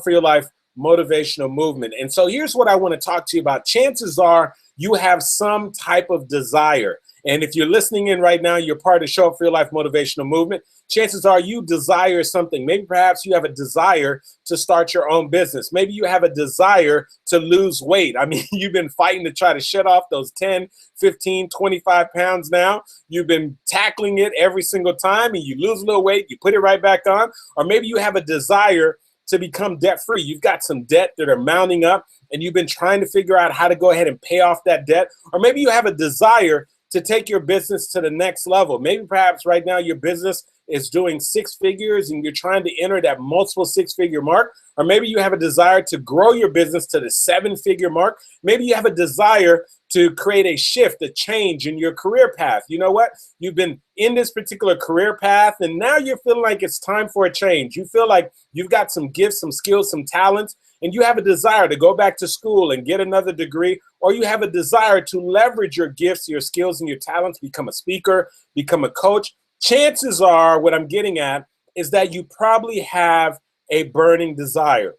for Your Life Motivational Movement. And so here's what I want to talk to you about. Chances are you have some type of desire. And if you're listening in right now, you're part of Show Up for Your Life Motivational Movement. Chances are you desire something. Maybe perhaps you have a desire to start your own business. Maybe you have a desire to lose weight. I mean, you've been fighting to try to shed off those 10, 15, 25 pounds now. You've been tackling it every single time and you lose a little weight, you put it right back on. Or maybe you have a desire to become debt-free. You've got some debt that are mounting up and you've been trying to figure out how to go ahead and pay off that debt. Or maybe you have a desire to take your business to the next level. Maybe perhaps right now your business is doing 6 figures and you're trying to enter that multiple 6-figure mark. Or maybe you have a desire to grow your business to the 7-figure mark. Maybe you have a desire to create a shift, a change in your career path. You know what? You've been in this particular career path and now you're feeling like it's time for a change. You feel like you've got some gifts, some skills, some talents, and you have a desire to go back to school and get another degree, or you have a desire to leverage your gifts, your skills, and your talents, become a speaker, become a coach. Chances are, what I'm getting at is that you probably have a burning desire.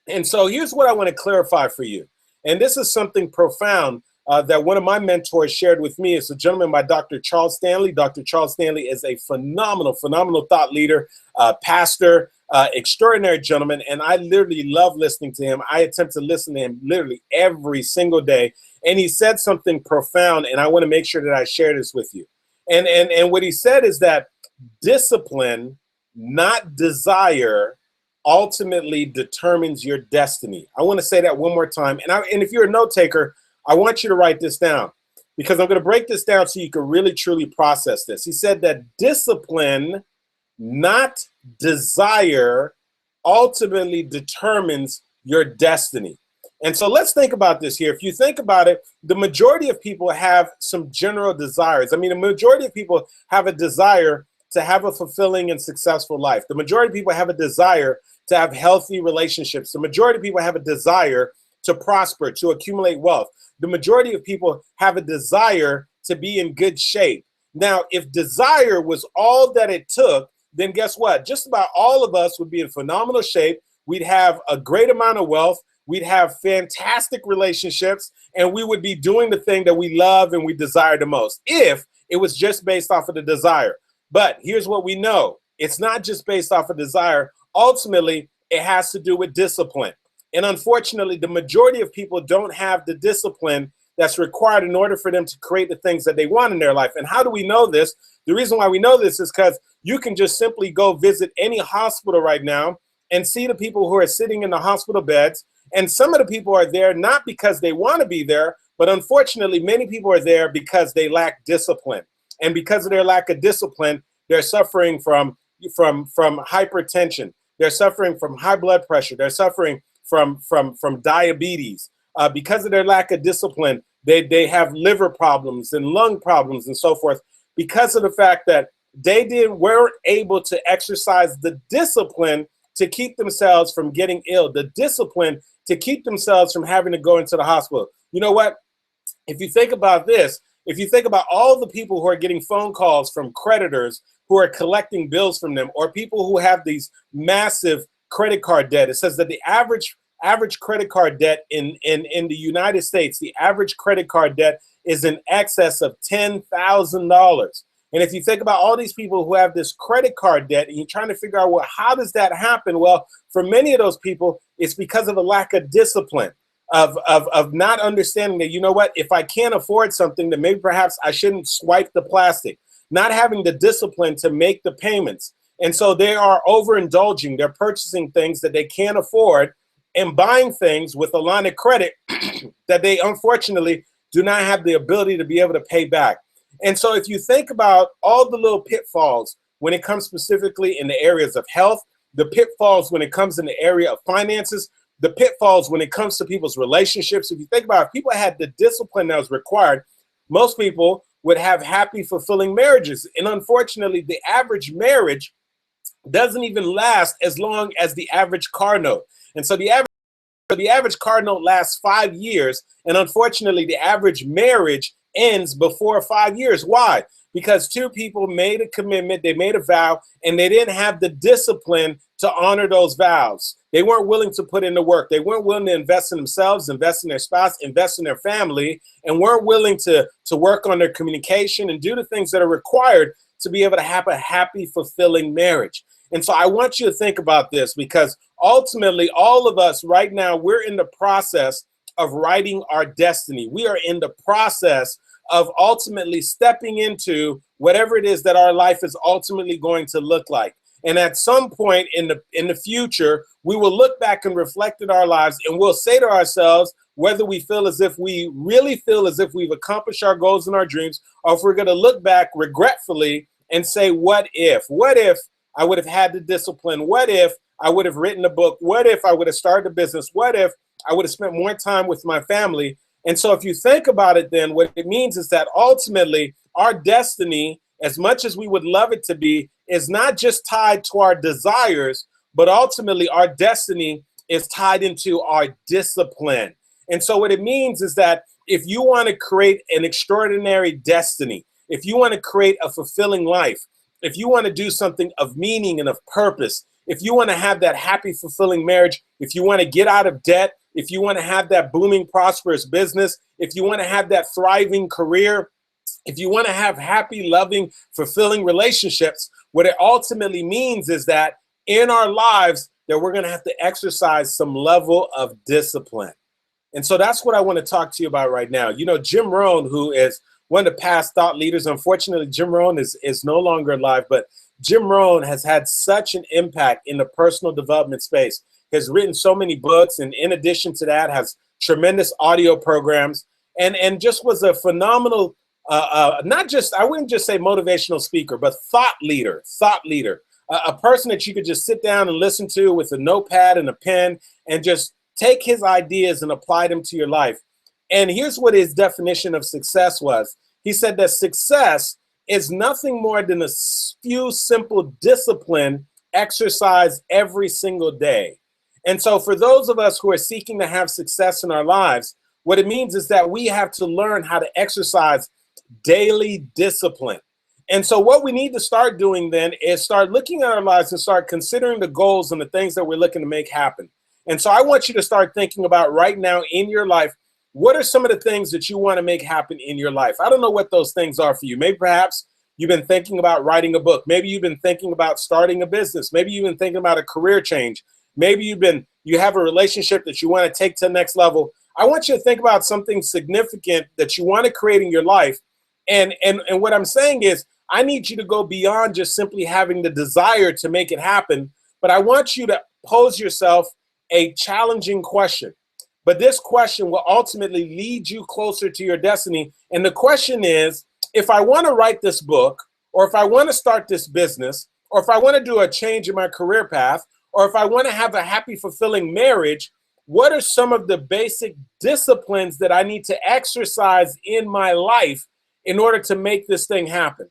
And so here's what I want to clarify for you. And this is something profound that one of my mentors shared with me. It's a gentleman by Dr. Charles Stanley. Dr. Charles Stanley is a phenomenal thought leader, pastor, extraordinary gentleman, and I literally love listening to him. I attempt to listen to him literally every single day. And he said something profound, and I want to make sure that I share this with you. And what he said is that discipline, not desire, ultimately determines your destiny. I want to say that one more time. And if you're a note taker, I want you to write this down because I'm going to break this down so you can really truly process this. He said that discipline, not desire, ultimately determines your destiny. And so let's think about this here. If you think about it, the majority of people have some general desires. I mean, the majority of people have a desire to have a fulfilling and successful life. The majority of people have a desire to have healthy relationships. The majority of people have a desire to prosper, to accumulate wealth. The majority of people have a desire to be in good shape. Now, if desire was all that it took, then guess what? Just about all of us would be in phenomenal shape. We'd have a great amount of wealth. We'd have fantastic relationships, and we would be doing the thing that we love and we desire the most if it was just based off of the desire. But here's what we know. It's not just based off of desire. Ultimately, it has to do with discipline. And unfortunately, the majority of people don't have the discipline that's required in order for them to create the things that they want in their life. And how do we know this? The reason why we know this is because you can just simply go visit any hospital right now and see the people who are sitting in the hospital beds. And some of the people are there not because they want to be there, but unfortunately, many people are there because they lack discipline. And because of their lack of discipline, they're suffering from hypertension. They're suffering from high blood pressure. They're suffering from diabetes. Because of their lack of discipline, they have liver problems and lung problems and so forth, because of the fact that they weren't able to exercise the discipline to keep themselves from getting ill, the discipline to keep themselves from having to go into the hospital. You know what? If you think about this, if you think about all the people who are getting phone calls from creditors who are collecting bills from them, or people who have these massive credit card debt, it says that the average credit card debt in the United States, the average credit card debt is in excess of $10,000. And if you think about all these people who have this credit card debt and you're trying to figure out, well, how does that happen? Well, for many of those people, it's because of a lack of discipline, of not understanding that, you know what, if I can't afford something, then maybe perhaps I shouldn't swipe the plastic, not having the discipline to make the payments. And so they are overindulging. They're purchasing things that they can't afford and buying things with a line of credit that they unfortunately do not have the ability to be able to pay back. And so if you think about all the little pitfalls when it comes specifically in the areas of health, the pitfalls when it comes in the area of finances, the pitfalls when it comes to people's relationships, if you think about it, if people had the discipline that was required, most people would have happy, fulfilling marriages. And unfortunately, the average marriage doesn't even last as long as the average car note. And so the average car note lasts 5 years, and unfortunately, the average marriage ends before 5 years. Why? Because two people made a commitment, they made a vow, and they didn't have the discipline to honor those vows. They weren't willing to put in the work. They weren't willing to invest in themselves, invest in their spouse, invest in their family, and weren't willing to work on their communication and do the things that are required to be able to have a happy, fulfilling marriage. And so I want you to think about this, because ultimately all of us right now, we're in the process of writing our destiny. We are in the process of ultimately stepping into whatever it is that our life is ultimately going to look like. And at some point in the future, we will look back and reflect on our lives, and we'll say to ourselves, whether we feel as if we really feel as if we've accomplished our goals and our dreams, or if we're going to look back regretfully and say, what if? What if I would have had the discipline? What if I would have written a book? What if I would have started a business? What if I would have spent more time with my family? And so if you think about it, then what it means is that ultimately our destiny, as much as we would love it to be, is not just tied to our desires, but ultimately our destiny is tied into our discipline. And so what it means is that if you want to create an extraordinary destiny, if you want to create a fulfilling life, if you want to do something of meaning and of purpose, if you want to have that happy, fulfilling marriage, if you want to get out of debt, if you want to have that booming, prosperous business, if you want to have that thriving career, if you want to have happy, loving, fulfilling relationships, what it ultimately means is that in our lives that we're going to have to exercise some level of discipline. And so that's what I want to talk to you about right now. You know, Jim Rohn, who is one of the past thought leaders, unfortunately, Jim Rohn is no longer alive, but Jim Rohn has had such an impact in the personal development space. He has written so many books, and in addition to that, has tremendous audio programs, and just was a phenomenal, not just, I wouldn't just say motivational speaker, but thought leader, a person that you could just sit down and listen to with a notepad and a pen and just take his ideas and apply them to your life. And here's what his definition of success was. He said that success is nothing more than a few simple discipline exercised every single day. And so for those of us who are seeking to have success in our lives, what it means is that we have to learn how to exercise daily discipline. And so what we need to start doing then is start looking at our lives and start considering the goals and the things that we're looking to make happen. And so I want you to start thinking about right now in your life, what are some of the things that you want to make happen in your life? I don't know what those things are for you. Maybe perhaps you've been thinking about writing a book. Maybe you've been thinking about starting a business. Maybe you've been thinking about a career change. Maybe you have a relationship that you want to take to the next level. I want you to think about something significant that you want to create in your life. And what I'm saying is, I need you to go beyond just simply having the desire to make it happen, but I want you to pose yourself a challenging question. But this question will ultimately lead you closer to your destiny. And the question is, if I want to write this book, or if I want to start this business, or if I want to do a change in my career path, or if I want to have a happy, fulfilling marriage, what are some of the basic disciplines that I need to exercise in my life in order to make this thing happen?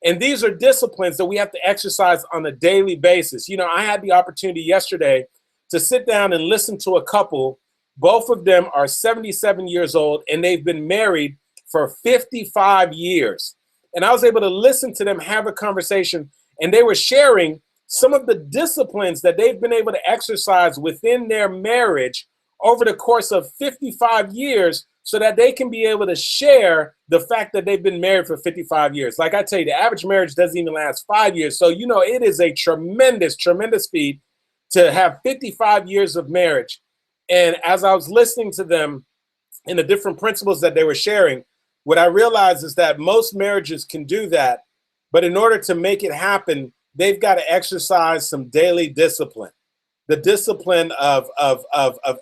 And these are disciplines that we have to exercise on a daily basis. You know, I had the opportunity yesterday to sit down and listen to a couple. Both of them are 77 years old, and they've been married for 55 years. And I was able to listen to them have a conversation, and they were sharing some of the disciplines that they've been able to exercise within their marriage over the course of 55 years so that they can be able to share the fact that they've been married for 55 years. Like I tell you, the average marriage doesn't even last 5 years. So, you know, it is a tremendous, tremendous feat to have 55 years of marriage. And as I was listening to them and the different principles that they were sharing, what I realized is that most marriages can do that, but in order to make it happen, they've got to exercise some daily discipline. The discipline of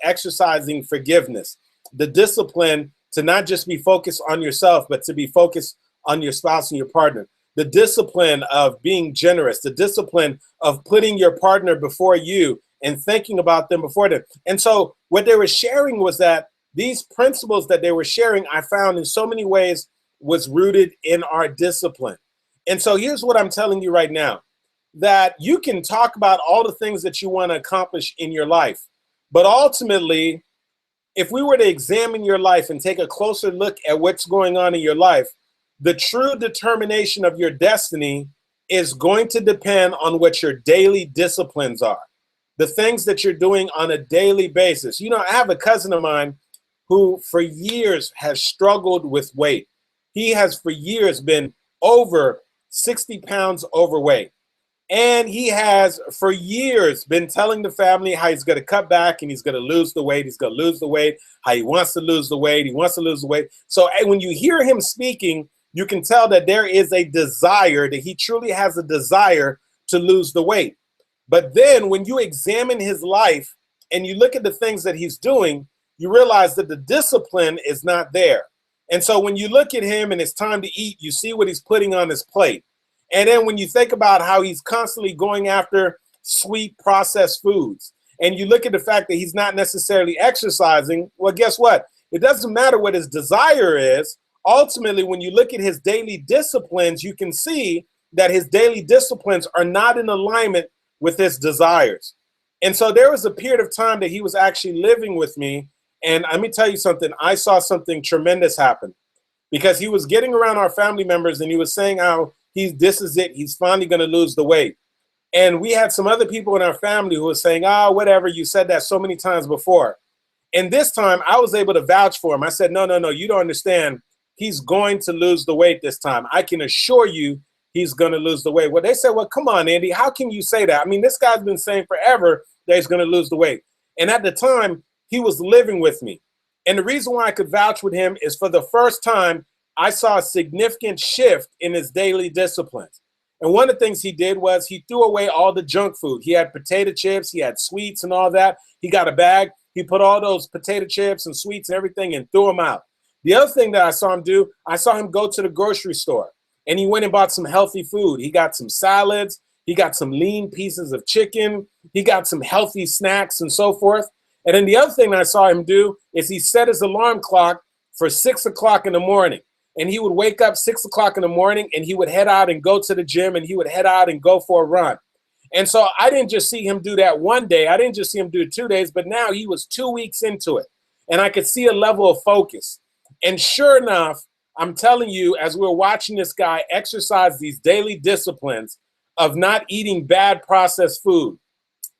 exercising forgiveness, the discipline to not just be focused on yourself, but to be focused on your spouse and your partner, the discipline of being generous, the discipline of putting your partner before you and thinking about them before them. And so what they were sharing was that these principles that they were sharing, I found in so many ways was rooted in our discipline. And so here's what I'm telling you right now, that you can talk about all the things that you want to accomplish in your life, but ultimately if we were to examine your life and take a closer look at what's going on in your life, the true determination of your destiny is going to depend on what your daily disciplines are, the things that you're doing on a daily basis. You know, I have a cousin of mine who for years has struggled with weight. He has for years been over 60 pounds overweight. And he has for years been telling the family how he's going to cut back and he's going to lose the weight. He's going to lose the weight, how he wants to lose the weight. He wants to lose the weight. So when you hear him speaking, you can tell that there is a desire, that he truly has a desire to lose the weight. But then when you examine his life and you look at the things that he's doing, you realize that the discipline is not there. And so when you look at him and it's time to eat, you see what he's putting on his plate. And then when you think about how he's constantly going after sweet processed foods, and you look at the fact that he's not necessarily exercising, well, guess what? It doesn't matter what his desire is. Ultimately, when you look at his daily disciplines, you can see that his daily disciplines are not in alignment with his desires. And so there was a period of time that he was actually living with me. And let me tell you something, I saw something tremendous happen, because he was getting around our family members and he was saying how this is it, he's finally going to lose the weight. And we had some other people in our family who were saying, whatever, you said that so many times before. And this time I was able to vouch for him. I said, no, you don't understand. He's going to lose the weight this time. I can assure you he's going to lose the weight. Well, they said, well, come on, Andy, how can you say that? I mean, this guy's been saying forever that he's going to lose the weight. And at the time, he was living with me. And the reason why I could vouch with him is for the first time, I saw a significant shift in his daily disciplines. And one of the things he did was he threw away all the junk food. He had potato chips, he had sweets and all that. He got a bag. He put all those potato chips and sweets and everything and threw them out. The other thing that I saw him do, I saw him go to the grocery store and he went and bought some healthy food. He got some salads. He got some lean pieces of chicken. He got some healthy snacks and so forth. And then the other thing I saw him do is he set his alarm clock for 6 o'clock in the morning. And he would wake up 6 o'clock in the morning and he would head out and go to the gym and he would head out and go for a run. And so I didn't just see him do that one day. I didn't just see him do it 2 days, but now he was 2 weeks into it. And I could see a level of focus. And sure enough, I'm telling you, as we're watching this guy exercise these daily disciplines of not eating bad processed food,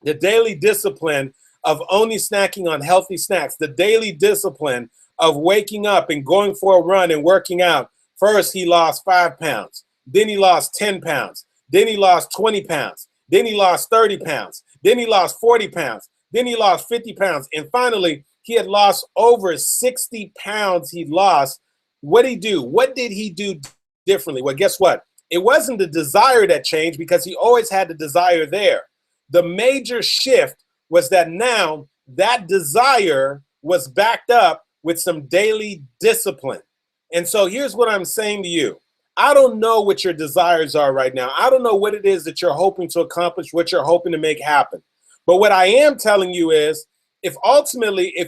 the daily discipline of only snacking on healthy snacks, the daily discipline of waking up and going for a run and working out. First, he lost 5 pounds. Then he lost 10 pounds. Then he lost 20 pounds. Then he lost 30 pounds. Then he lost 40 pounds. Then he lost 50 pounds. And finally, he had lost over 60 pounds he lost. What did he do? What did he do differently? Well, guess what? It wasn't the desire that changed, because he always had the desire there. The major shift was that now that desire was backed up with some daily discipline. And so here's what I'm saying to you. I don't know what your desires are right now. I don't know what it is that you're hoping to accomplish, what you're hoping to make happen. But what I am telling you is, if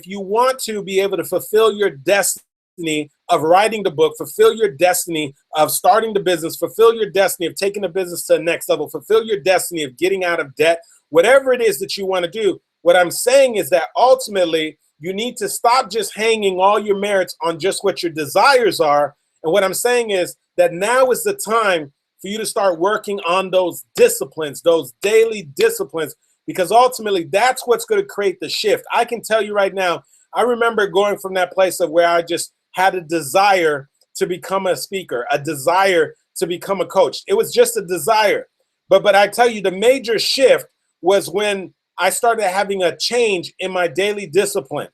you want to be able to fulfill your destiny of writing the book, fulfill your destiny of starting the business, fulfill your destiny of taking the business to the next level, fulfill your destiny of getting out of debt, whatever it is that you want to do, what I'm saying is that ultimately you need to stop just hanging all your merits on just what your desires are. And what I'm saying is that now is the time for you to start working on those disciplines, those daily disciplines, because ultimately that's what's going to create the shift. I can tell you right now, I remember going from that place of where I just had a desire to become a speaker, a desire to become a coach. It was just a desire. But I tell you, the major shift was when I started having a change in my daily discipline.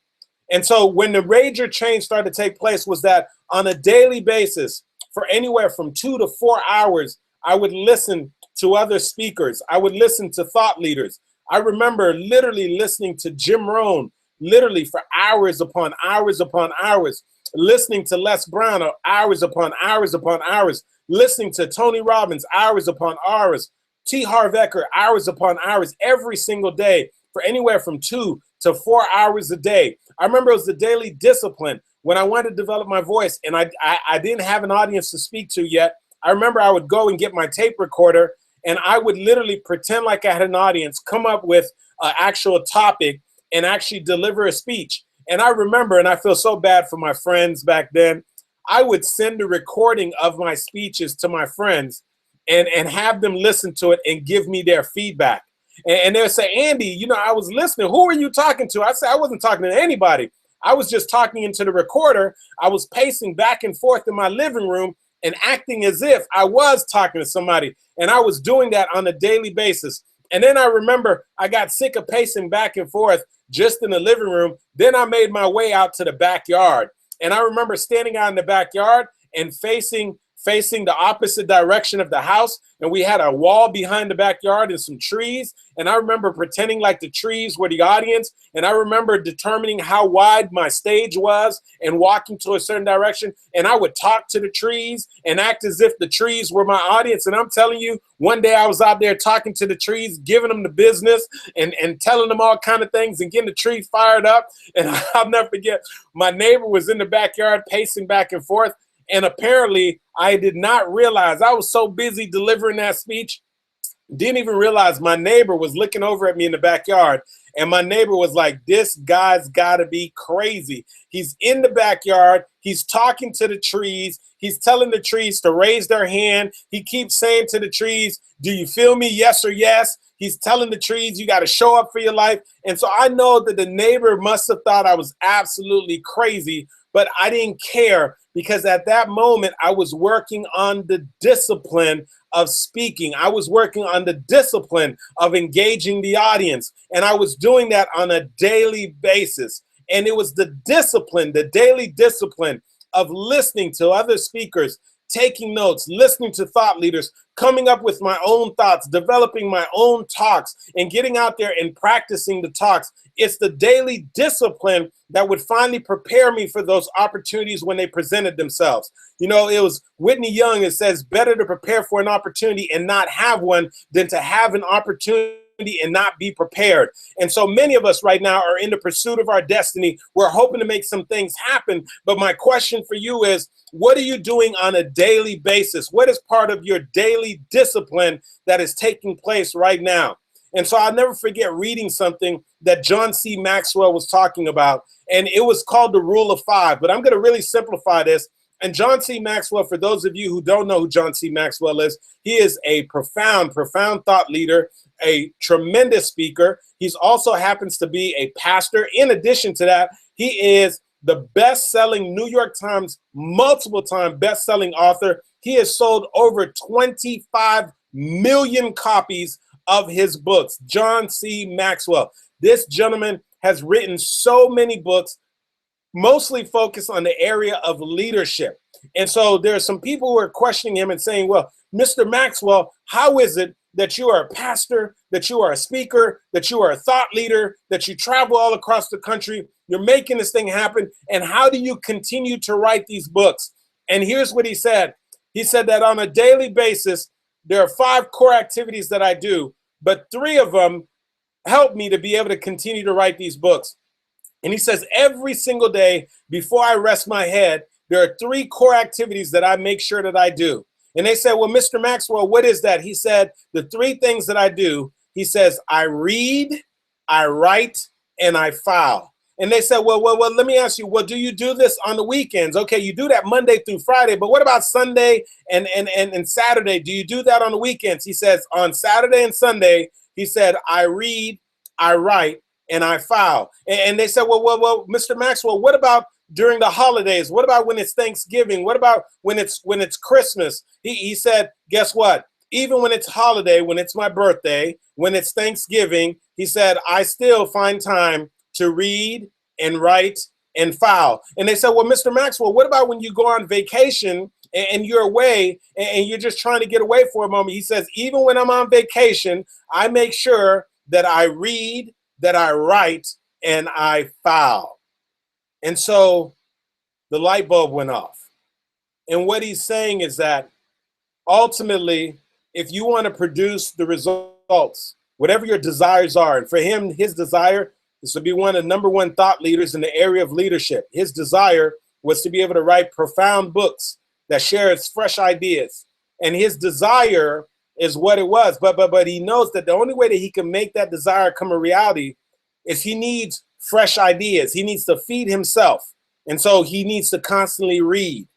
And so when the major change started to take place was that on a daily basis, for anywhere from 2 to 4 hours, I would listen to other speakers. I would listen to thought leaders. I remember literally listening to Jim Rohn, literally for hours upon hours upon hours, listening to Les Brown hours upon hours upon hours, listening to Tony Robbins hours upon hours, T. Harv Eker hours upon hours, every single day for anywhere from 2 to 4 hours a day. I remember it was the daily discipline when I wanted to develop my voice and I didn't have an audience to speak to yet. I remember I would go and get my tape recorder and I would literally pretend like I had an audience, come up with an actual topic and actually deliver a speech. And I remember, and I feel so bad for my friends back then, I would send a recording of my speeches to my friends and have them listen to it and give me their feedback. And they would say, Andy, you know, I was listening. Who are you talking to? I said, I wasn't talking to anybody. I was just talking into the recorder. I was pacing back and forth in my living room and acting as if I was talking to somebody. And I was doing that on a daily basis. And then I remember I got sick of pacing back and forth just in the living room. Then I made my way out to the backyard. And I remember standing out in the backyard and facing the opposite direction of the house. And we had a wall behind the backyard and some trees. And I remember pretending like the trees were the audience. And I remember determining how wide my stage was and walking to a certain direction. And I would talk to the trees and act as if the trees were my audience. And I'm telling you, one day I was out there talking to the trees, giving them the business and telling them all kind of things and getting the tree fired up. And I'll never forget, my neighbor was in the backyard pacing back and forth. And apparently I did not realize, I was so busy delivering that speech, didn't even realize my neighbor was looking over at me in the backyard. And my neighbor was like, this guy's got to be crazy. He's in the backyard. He's talking to the trees. He's telling the trees to raise their hand. He keeps saying to the trees, do you feel me? Yes or yes. He's telling the trees, you got to show up for your life. And so I know that the neighbor must have thought I was absolutely crazy, but I didn't care, because at that moment I was working on the discipline of speaking. I was working on the discipline of engaging the audience. And I was doing that on a daily basis. And it was the discipline, the daily discipline of listening to other speakers, taking notes, listening to thought leaders, coming up with my own thoughts, developing my own talks, and getting out there and practicing the talks. It's the daily discipline that would finally prepare me for those opportunities when they presented themselves. You know, it was Whitney Young that says, better to prepare for an opportunity and not have one than to have an opportunity and not be prepared. And so many of us right now are in the pursuit of our destiny. We're hoping to make some things happen. But my question for you is, what are you doing on a daily basis? What is part of your daily discipline that is taking place right now? And so I'll never forget reading something that John C. Maxwell was talking about, and it was called the Rule of Five. But I'm going to really simplify this. And John C. Maxwell, for those of you who don't know who John C. Maxwell is, he is a profound thought leader, a tremendous speaker. He's also happens to be a pastor. In addition to that, he is the best-selling New York Times, multiple-time best-selling author. He has sold over 25 million copies of his books. John C. Maxwell. This gentleman has written so many books, mostly focused on the area of leadership. And so there are some people who are questioning him and saying, well, Mr. Maxwell, how is it that you are a pastor, that you are a speaker, that you are a thought leader, that you travel all across the country, you're making this thing happen, and how do you continue to write these books? And here's what he said. He said that on a daily basis, there are 5 core activities that I do, but 3 of them help me to be able to continue to write these books. And he says every single day before I rest my head, there are 3 core activities that I make sure that I do. And they said, well, Mr. Maxwell, what is that? He said, the 3 things that I do, he says, I read, I write, and I file. And they said, well, let me ask you, well, do you do this on the weekends? Okay, you do that Monday through Friday, but what about Sunday and Saturday? Do you do that on the weekends? He says, on Saturday and Sunday, he said, I read, I write, and I file. And they said, well, Mr. Maxwell, what about during the holidays? What about when it's Thanksgiving? What about when it's Christmas? He said, guess what? Even when it's holiday, when it's my birthday, when it's Thanksgiving, he said, I still find time to read and write and file. And they said, well, Mr. Maxwell, what about when you go on vacation and you're away and you're just trying to get away for a moment? He says, even when I'm on vacation, I make sure that I read, that I write, and I file. And so the light bulb went off. And what he's saying is that ultimately, if you want to produce the results, whatever your desires are, and for him, his desire is to be one of the #1 thought leaders in the area of leadership. His desire was to be able to write profound books that share his fresh ideas. And his desire is what it was. But he knows that the only way that he can make that desire come a reality is he needs fresh ideas. He needs to feed himself. And so he needs to constantly read.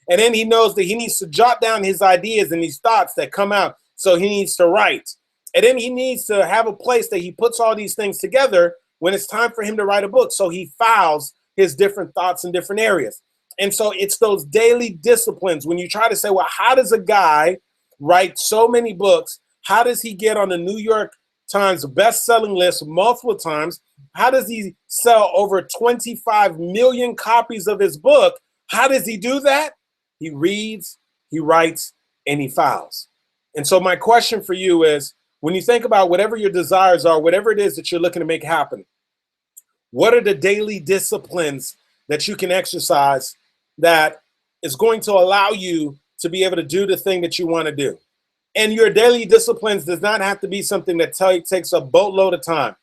And then he knows that he needs to jot down his ideas and these thoughts that come out. So he needs to write. And then he needs to have a place that he puts all these things together when it's time for him to write a book. So he files his different thoughts in different areas. And so it's those daily disciplines. When you try to say, well, how does a guy write so many books? How does he get on the New York Times best-selling list multiple times? How does he sell over 25 million copies of his book? How does he do that? He reads, he writes, and he files. And so my question for you is, when you think about whatever your desires are, whatever it is that you're looking to make happen, what are the daily disciplines that you can exercise that is going to allow you to be able to do the thing that you want to do? And your daily disciplines does not have to be something that takes a boatload of time.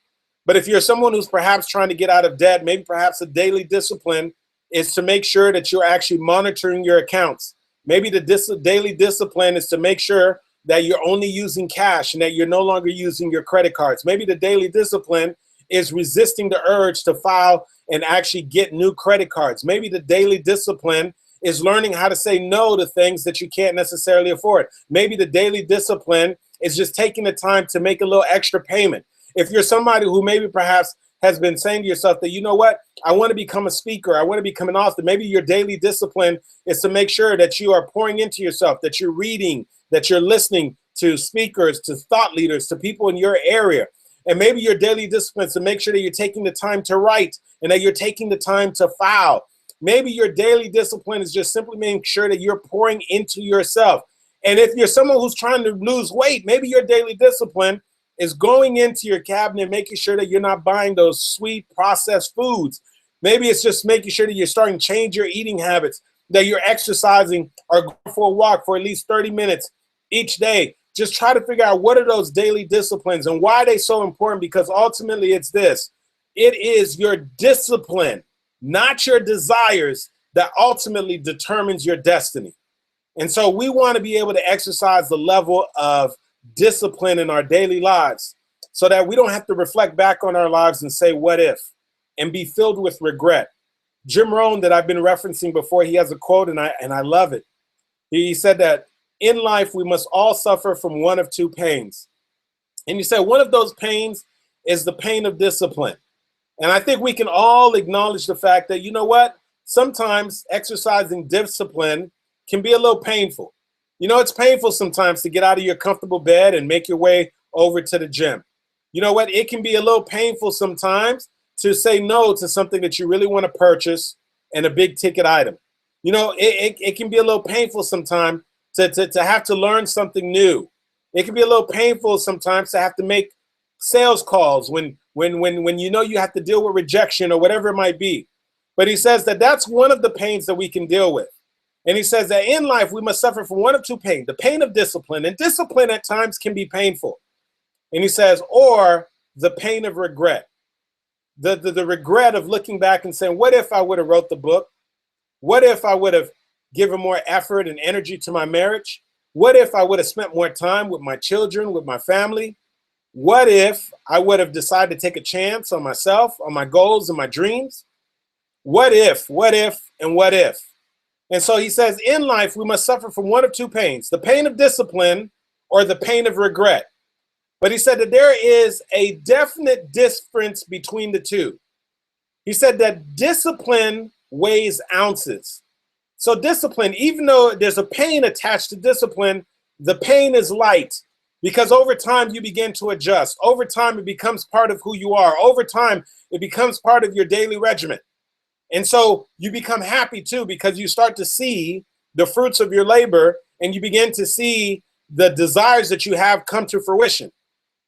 But if you're someone who's perhaps trying to get out of debt, maybe perhaps a daily discipline is to make sure that you're actually monitoring your accounts. Maybe the daily discipline is to make sure that you're only using cash and that you're no longer using your credit cards. Maybe the daily discipline is resisting the urge to file and actually get new credit cards. Maybe the daily discipline is learning how to say no to things that you can't necessarily afford. Maybe the daily discipline is just taking the time to make a little extra payment. If you're somebody who maybe perhaps has been saying to yourself that, you know what, I want to become a speaker, I want to become an author, maybe your daily discipline is to make sure that you are pouring into yourself, that you're reading, that you're listening to speakers, to thought leaders, to people in your area. And maybe your daily discipline is to make sure that you're taking the time to write and that you're taking the time to file. Maybe your daily discipline is just simply making sure that you're pouring into yourself. And if you're someone who's trying to lose weight, maybe your daily discipline is going into your cabinet, making sure that you're not buying those sweet processed foods. Maybe it's just making sure that you're starting to change your eating habits, that you're exercising or going for a walk for at least 30 minutes each day. Just try to figure out what are those daily disciplines and why are they so important, because ultimately it's this. It is your discipline, not your desires, that ultimately determines your destiny. And so we want to be able to exercise the level of discipline in our daily lives so that we don't have to reflect back on our lives and say, what if, and be filled with regret. Jim Rohn, that I've been referencing before, he has a quote, and I love it. He said that in life, we must all suffer from one of two pains. And he said one of those pains is the pain of discipline. And I think we can all acknowledge the fact that, you know what, sometimes exercising discipline can be a little painful. You know, it's painful sometimes to get out of your comfortable bed and make your way over to the gym. You know what? It can be a little painful sometimes to say no to something that you really want to purchase and a big ticket item. You know, it can be a little painful sometimes to have to learn something new. It can be a little painful sometimes to have to make sales calls when you know you have to deal with rejection or whatever it might be. But he says that that's one of the pains that we can deal with. And he says that in life, we must suffer from one of two pains, the pain of discipline. And discipline at times can be painful. And he says, or the pain of regret. The regret of looking back and saying, what if I would have wrote the book? What if I would have given more effort and energy to my marriage? What if I would have spent more time with my children, with my family? What if I would have decided to take a chance on myself, on my goals and my dreams? What if, and what if? And so he says, in life, we must suffer from one of two pains, the pain of discipline or the pain of regret. But he said that there is a definite difference between the two. He said that discipline weighs ounces. So discipline, even though there's a pain attached to discipline, the pain is light because over time you begin to adjust. Over time, it becomes part of who you are. Over time, it becomes part of your daily regimen. And so you become happy too because you start to see the fruits of your labor and you begin to see the desires that you have come to fruition.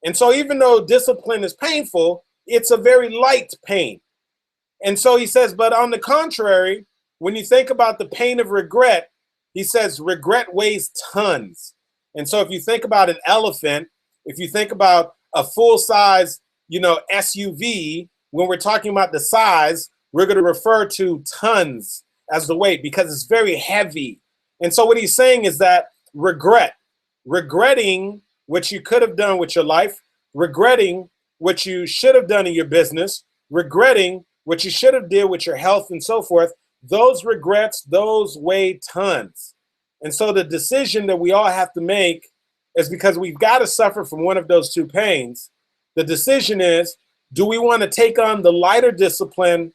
And so even though discipline is painful, it's a very light pain. And so he says, but on the contrary, when you think about the pain of regret, he says regret weighs tons. And so if you think about an elephant, if you think about a full size, SUV, when we're talking about the size, we're going to refer to tons as the weight because it's very heavy. And so what he's saying is that regretting what you could have done with your life, regretting what you should have done in your business, regretting what you should have did with your health and so forth, those regrets, those weigh tons. And so the decision that we all have to make is, because we've got to suffer from one of those two pains. The decision is, do we want to take on the lighter discipline,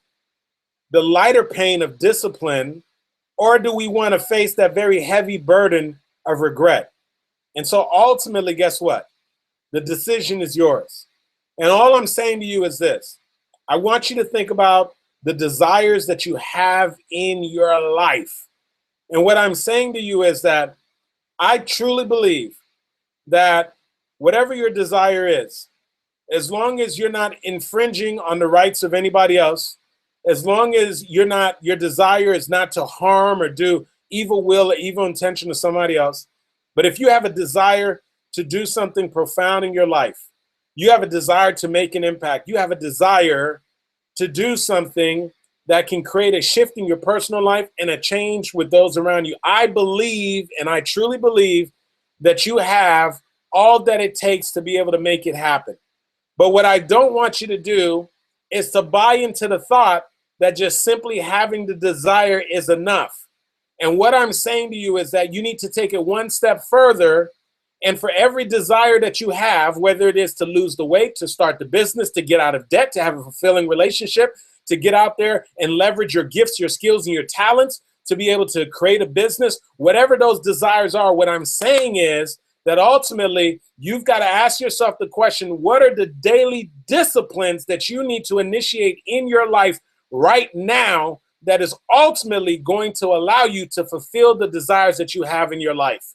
the lighter pain of discipline, or do we want to face that very heavy burden of regret? And so ultimately, guess what? The decision is yours. And all I'm saying to you is this. I want you to think about the desires that you have in your life. And what I'm saying to you is that I truly believe that whatever your desire is, as long as you're not infringing on the rights of anybody else, as long as your desire is not to harm or do evil will or evil intention to somebody else, but if you have a desire to do something profound in your life, you have a desire to make an impact, you have a desire to do something that can create a shift in your personal life and a change with those around you, I believe, and I truly believe, that you have all that it takes to be able to make it happen. But what I don't want you to do is to buy into the thought that just simply having the desire is enough. And what I'm saying to you is that you need to take it one step further. And for every desire that you have, whether it is to lose the weight, to start the business, to get out of debt, to have a fulfilling relationship, to get out there and leverage your gifts, your skills, and your talents, to be able to create a business, whatever those desires are, what I'm saying is that ultimately you've got to ask yourself the question, what are the daily disciplines that you need to initiate in your life right now that is ultimately going to allow you to fulfill the desires that you have in your life?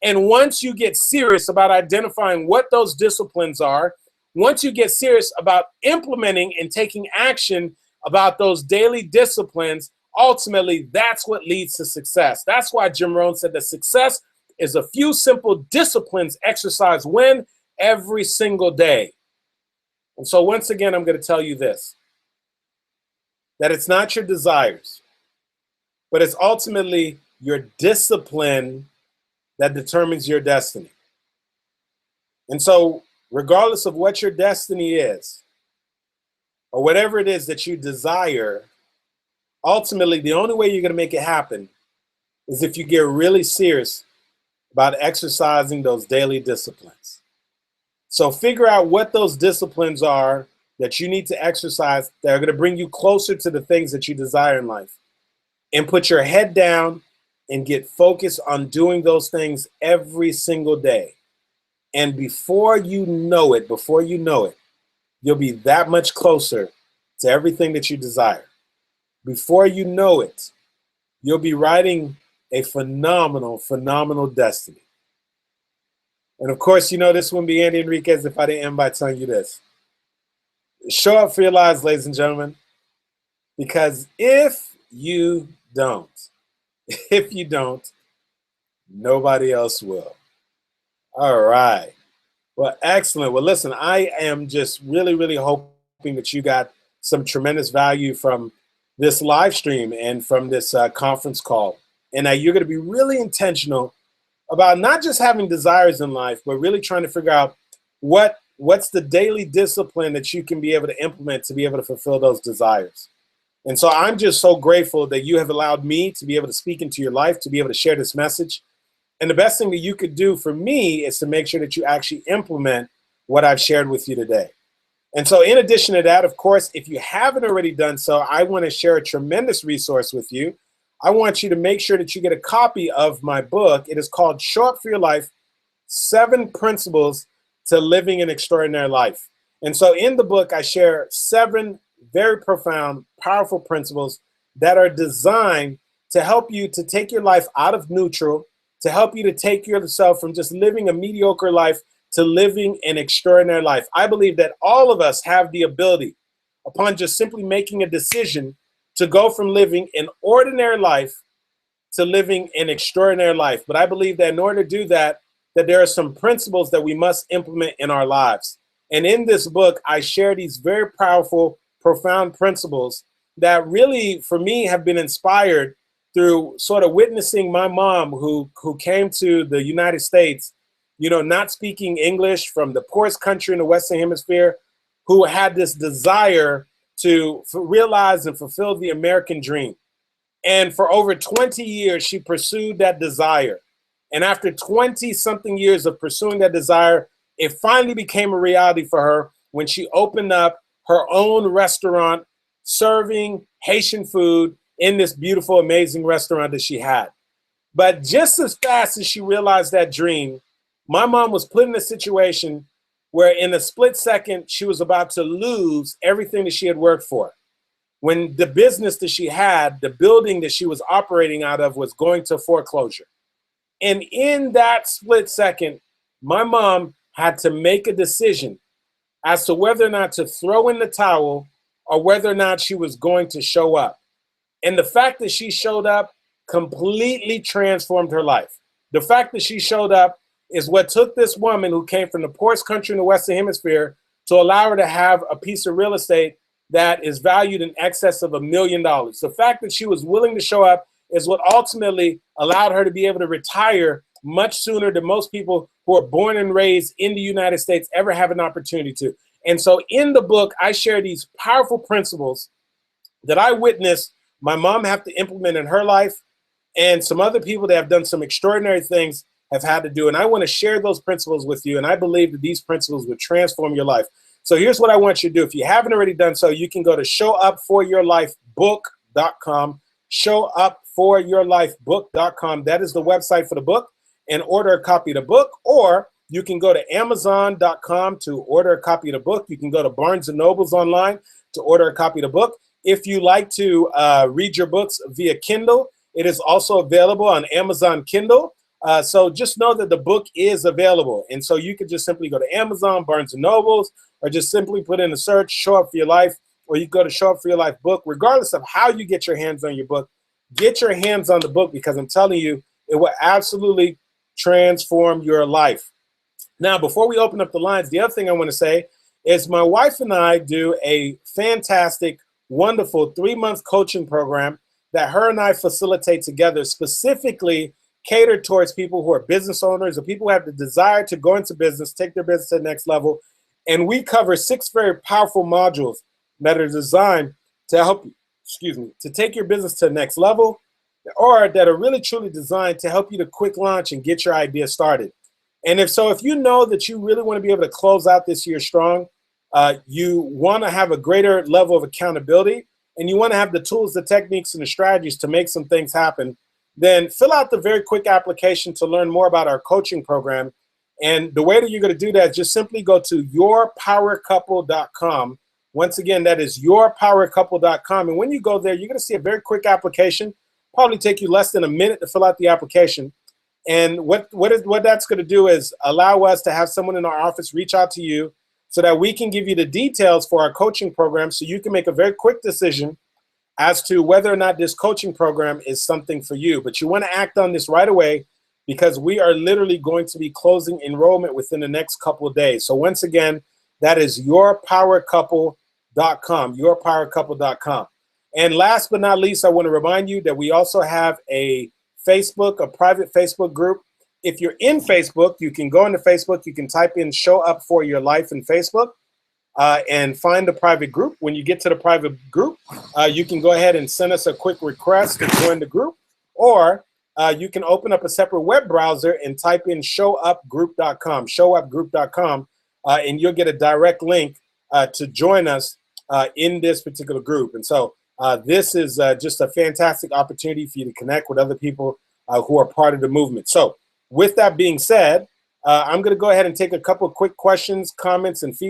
And once you get serious about identifying what those disciplines are, once you get serious about implementing and taking action about those daily disciplines, ultimately that's what leads to success. That's why Jim Rohn said that success is a few simple disciplines exercised when? Every single day. And so once again, I'm going to tell you this, that it's not your desires, but it's ultimately your discipline that determines your destiny. And so regardless of what your destiny is, or whatever it is that you desire, ultimately the only way you're going to make it happen is if you get really serious about exercising those daily disciplines. So figure out what those disciplines are that you need to exercise that are going to bring you closer to the things that you desire in life. And put your head down and get focused on doing those things every single day. And before you know it, you'll be that much closer to everything that you desire. Before you know it, you'll be writing a phenomenal, phenomenal destiny. And of course, you know this wouldn't be Andy Henriquez if I didn't end by telling you this. Show up for your lives, ladies and gentlemen, because if you don't, nobody else will. All right. Well, excellent. Well, listen, I am just really, really hoping that you got some tremendous value from this live stream and from this conference call, and that you're going to be really intentional about not just having desires in life, but really trying to figure out what's the daily discipline that you can be able to implement to be able to fulfill those desires. And so I'm just so grateful that you have allowed me to be able to speak into your life, to be able to share this message. And the best thing that you could do for me is to make sure that you actually implement what I've shared with you today. And so in addition to that, of course, if you haven't already done so, I want to share a tremendous resource with you. I want you to make sure that you get a copy of my book. It is called Show Up for Your Life, 7 Principles to Living an Extraordinary Life. And so in the book, I share 7 very profound, powerful principles that are designed to help you to take your life out of neutral, to help you to take yourself from just living a mediocre life to living an extraordinary life. I believe that all of us have the ability, upon just simply making a decision, to go from living an ordinary life to living an extraordinary life. But I believe that in order to do that, that there are some principles that we must implement in our lives. And in this book, I share these very powerful, profound principles that really, for me, have been inspired through sort of witnessing my mom who came to the United States, you know, not speaking English, from the poorest country in the Western Hemisphere, who had this desire to realize and fulfill the American dream. And for over 20 years, she pursued that desire. And after 20 something years of pursuing that desire, it finally became a reality for her when she opened up her own restaurant serving Haitian food in this beautiful, amazing restaurant that she had. But just as fast as she realized that dream, my mom was put in a situation where in a split second, she was about to lose everything that she had worked for. When the business that she had, the building that she was operating out of, was going to foreclosure. And in that split second, my mom had to make a decision as to whether or not to throw in the towel or whether or not she was going to show up. And the fact that she showed up completely transformed her life. The fact that she showed up is what took this woman who came from the poorest country in the Western Hemisphere to allow her to have a piece of real estate that is valued in excess of $1 million. The fact that she was willing to show up is what ultimately allowed her to be able to retire much sooner than most people who are born and raised in the United States ever have an opportunity to. And so in the book, I share these powerful principles that I witnessed my mom have to implement in her life, and some other people that have done some extraordinary things have had to do. And I want to share those principles with you. And I believe that these principles would transform your life. So here's what I want you to do. If you haven't already done so, you can go to showupforyourlifebook.com, showupforyourlifebook.com. That is the website for the book, and order a copy of the book. Or you can go to amazon.com to order a copy of the book. You can go to Barnes & Noble's online to order a copy of the book. If you like to read your books via Kindle, it is also available on Amazon Kindle. So just know that the book is available. And so you can just simply go to Amazon, Barnes & Noble's, or just simply put in a search, Show Up For Your Life, or you go to Show Up For Your Life book. Regardless of how you get your hands on your book, get your hands on the book, because I'm telling you, it will absolutely transform your life. Now, before we open up the lines, the other thing I want to say is my wife and I do a fantastic, wonderful 3-month coaching program that her and I facilitate together, specifically catered towards people who are business owners or people who have the desire to go into business, take their business to the next level. And we cover 6 very powerful modules that are designed to help you, to take your business to the next level, or that are really truly designed to help you to quick launch and get your idea started. And if you know that you really want to be able to close out this year strong, you want to have a greater level of accountability, and you want to have the tools, the techniques, and the strategies to make some things happen, then fill out the very quick application to learn more about our coaching program. And the way that you're going to do that is just simply go to yourpowercouple.com. Once again, that is yourpowercouple.com. And when you go there, you're going to see a very quick application. Probably take you less than a minute to fill out the application. And what that's going to do is allow us to have someone in our office reach out to you so that we can give you the details for our coaching program, so you can make a very quick decision as to whether or not this coaching program is something for you. But you want to act on this right away, because we are literally going to be closing enrollment within the next couple of days. So once again, that is yourpowercouple.com, yourpowercouple.com. And last but not least, I want to remind you that we also have a private Facebook group. If you're in Facebook, you can go into Facebook, you can type in Show Up For Your Life in Facebook and find the private group. When you get to the private group, you can go ahead and send us a quick request to join the group, or you can open up a separate web browser and type in showupgroup.com, showupgroup.com, and you'll get a direct link to join us in this particular group. And so this is just a fantastic opportunity for you to connect with other people who are part of the movement. So with that being said, I'm going to go ahead and take a couple of quick questions, comments, and feedback.